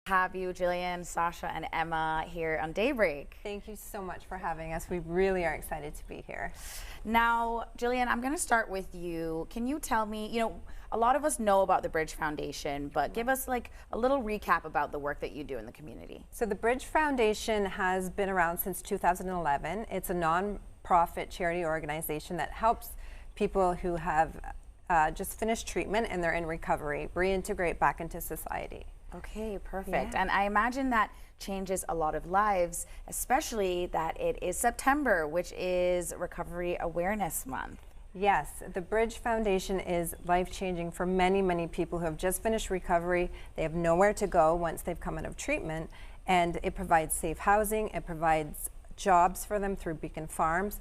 Have you, Jillian, Sasha, and Emma here on Daybreak. Thank you so much for having us. We really are excited to be here. Now, Jillian, I'm going to start with you. Can you tell me, a lot of us know about the Bridge Foundation, but give us like a little recap about the work that you do in the community. So the Bridge Foundation has been around since 2011. It's a non-profit charity organization that helps people who have just finished treatment and they're in recovery reintegrate back into society. Okay, perfect. Yeah. And I imagine that changes a lot of lives, especially that it is September, which is Recovery Awareness Month. Yes, the Bridge Foundation is life-changing for many, many people who have just finished recovery. They have nowhere to go once they've come out of treatment, and it provides safe housing, it provides jobs for them through Beacon Farms.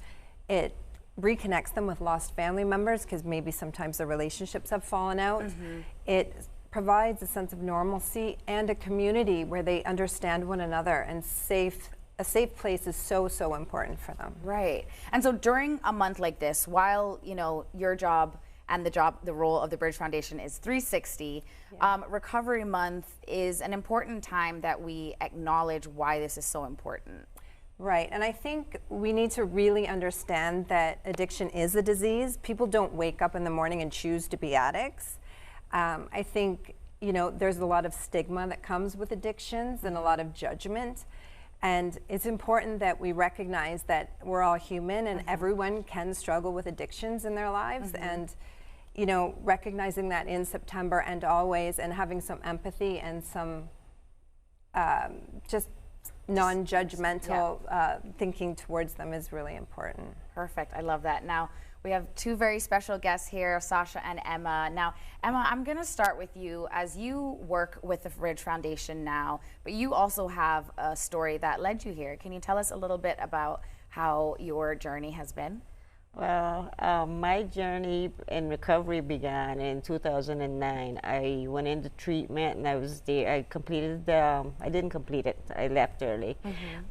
It reconnects them with lost family members because maybe sometimes the relationships have fallen out. It provides a sense of normalcy and a community where they understand one another, and a safe place is so, so important for them. Right. And so during a month like this, while your job and the role of the Bridge Foundation is 360, Recovery Month is an important time that we acknowledge why this is so important. Right, and I think we need to really understand that addiction is a disease. People don't wake up in the morning and choose to be addicts. I think, there's a lot of stigma that comes with addictions and a lot of judgment. And it's important that we recognize that we're all human and everyone can struggle with addictions in their lives. And, recognizing that in September and always, and having some empathy and some just non-judgmental thinking towards them is really important. Perfect. I love that. Now, we have two very special guests here, Sasha and Emma. Now, Emma, I'm going to start with you as you work with the Bridge Foundation now, but you also have a story that led you here. Can you tell us a little bit about how your journey has been? Well, my journey in recovery began in 2009. I went into treatment and I was there. I completed I didn't complete it. I left early.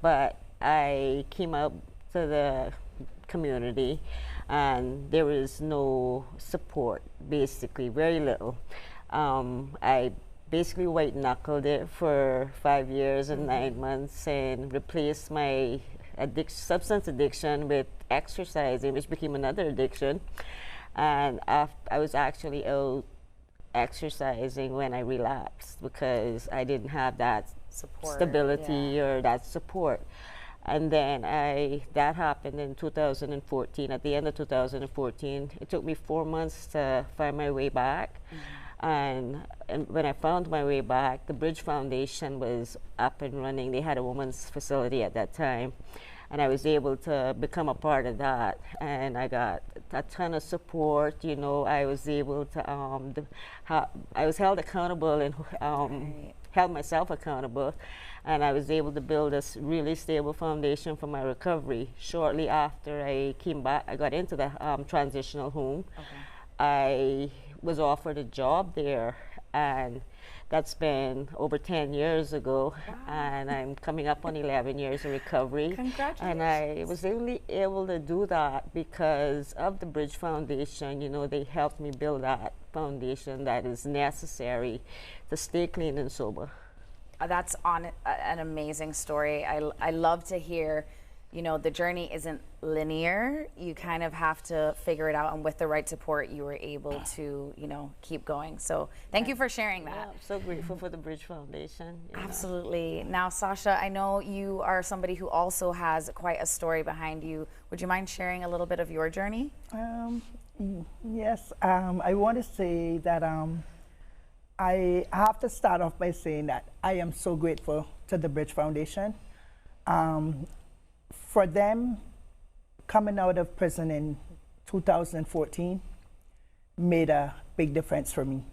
But I came out to the community and there was no support, basically, very little. I basically white-knuckled it for 5 years and 9 months and replaced my substance addiction with exercising, which became another addiction. And I was actually out exercising when I relapsed because I didn't have that stability or that support. And then that happened in 2014. At the end of 2014, it took me 4 months to find my way back. And when I found my way back, the Bridge Foundation was up and running. They had a women's facility at that time. And I was able to become a part of that. And I got a ton of support. I was able to, I was held accountable and held myself accountable. And I was able to build a really stable foundation for my recovery. Shortly after I came back, I got into the transitional home. I was offered a job there, and that's been over 10 years ago. And I'm coming up on 11 years of recovery. Congratulations. And I was only able to do that because of the Bridge Foundation. They helped me build that foundation that is necessary to stay clean and sober. That's an amazing story. I love to hear, the journey isn't linear. You kind of have to figure it out, and with the right support, you were able to, keep going. So thank you for sharing that. Yeah, I'm so grateful for the Bridge Foundation. Absolutely. Now, Sasha, I know you are somebody who also has quite a story behind you. Would you mind sharing a little bit of your journey? Yes, I want to say that I have to start off by saying that I am so grateful to the Bridge Foundation. For them, coming out of prison in 2014 made a big difference for me.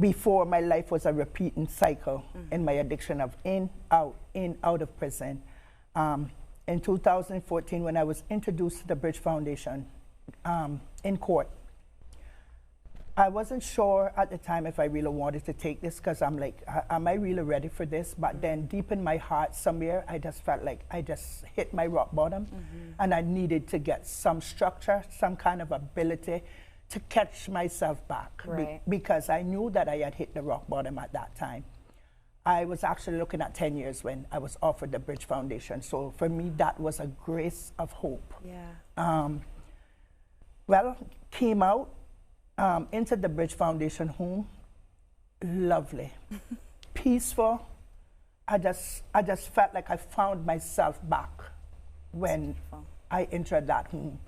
Before, my life was a repeating cycle in my addiction of in, out of prison. In 2014, when I was introduced to the Bridge Foundation in court, I wasn't sure at the time if I really wanted to take this, because I'm like, am I really ready for this? But then deep in my heart somewhere, I just felt like I just hit my rock bottom, and I needed to get some structure, some kind of ability to catch myself back, because I knew that I had hit the rock bottom at that time. I was actually looking at 10 years when I was offered the Bridge Foundation. So for me, that was a grace of hope. Yeah. Well, came out into the Bridge Foundation home, lovely, peaceful. I just felt like I found myself back when I entered that home.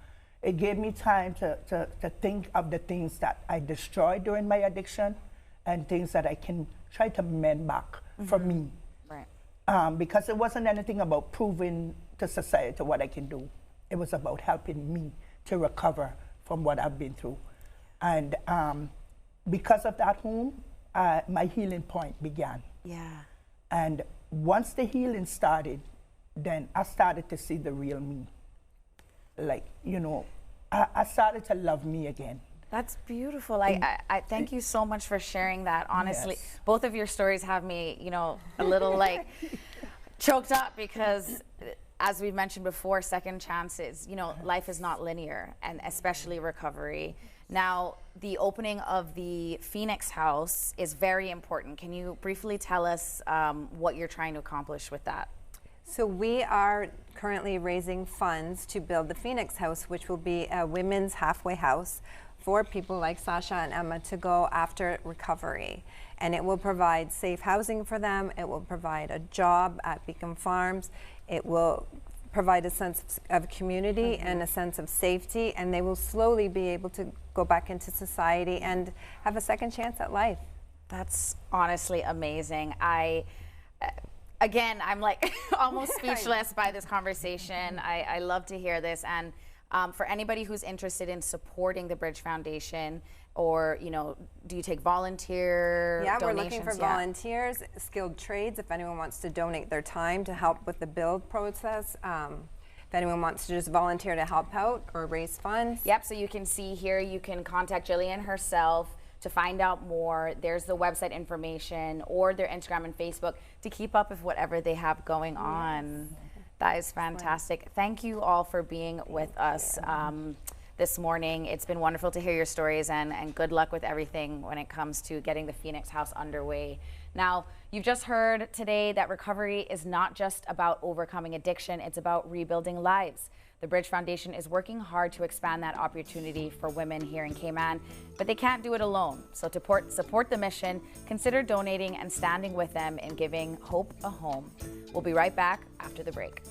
It gave me time to think of the things that I destroyed during my addiction and things that I can try to mend back for me. Right. Because it wasn't anything about proving to society what I can do. It was about helping me to recover from what I've been through. And because of that home, my healing point began. Yeah. And once the healing started, then I started to see the real me. Like, you know, I started to love me again. That's beautiful. I thank you so much for sharing that. Honestly, Yes. both of your stories have me, you know, a little like choked up because, as we mentioned before, second chances, you know, life is not linear, and especially recovery. Now, the opening of the Phoenix House is very important. Can you briefly tell us what you're trying to accomplish with that? So we are currently raising funds to build the Phoenix House, which will be a women's halfway house for people like Sasha and Emma to go after recovery. And it will provide safe housing for them. It will provide a job at Beacon Farms. It will provide a sense of community and a sense of safety, and they will slowly be able to go back into society and have a second chance at life. That's honestly amazing. Again, I'm like almost speechless by this conversation. I love to hear this. And for anybody who's interested in supporting the Bridge Foundation, or, you know, do you take volunteer Yeah, donations? we're looking for volunteers, skilled trades, if anyone wants to donate their time to help with the build process. If anyone wants to just volunteer to help out or raise funds. Yep, so you can see here, you can contact Jillian herself to find out more. There's the website information or their Instagram and Facebook to keep up with whatever they have going on. That is fantastic. Thank you all for being with us this morning. It's been wonderful to hear your stories, and good luck with everything when it comes to getting the Phoenix House underway. Now, you've just heard today that recovery is not just about overcoming addiction, it's about rebuilding lives. The Bridge Foundation is working hard to expand that opportunity for women here in Cayman, but they can't do it alone. So to support the mission, consider donating and standing with them in giving hope a home. We'll be right back after the break.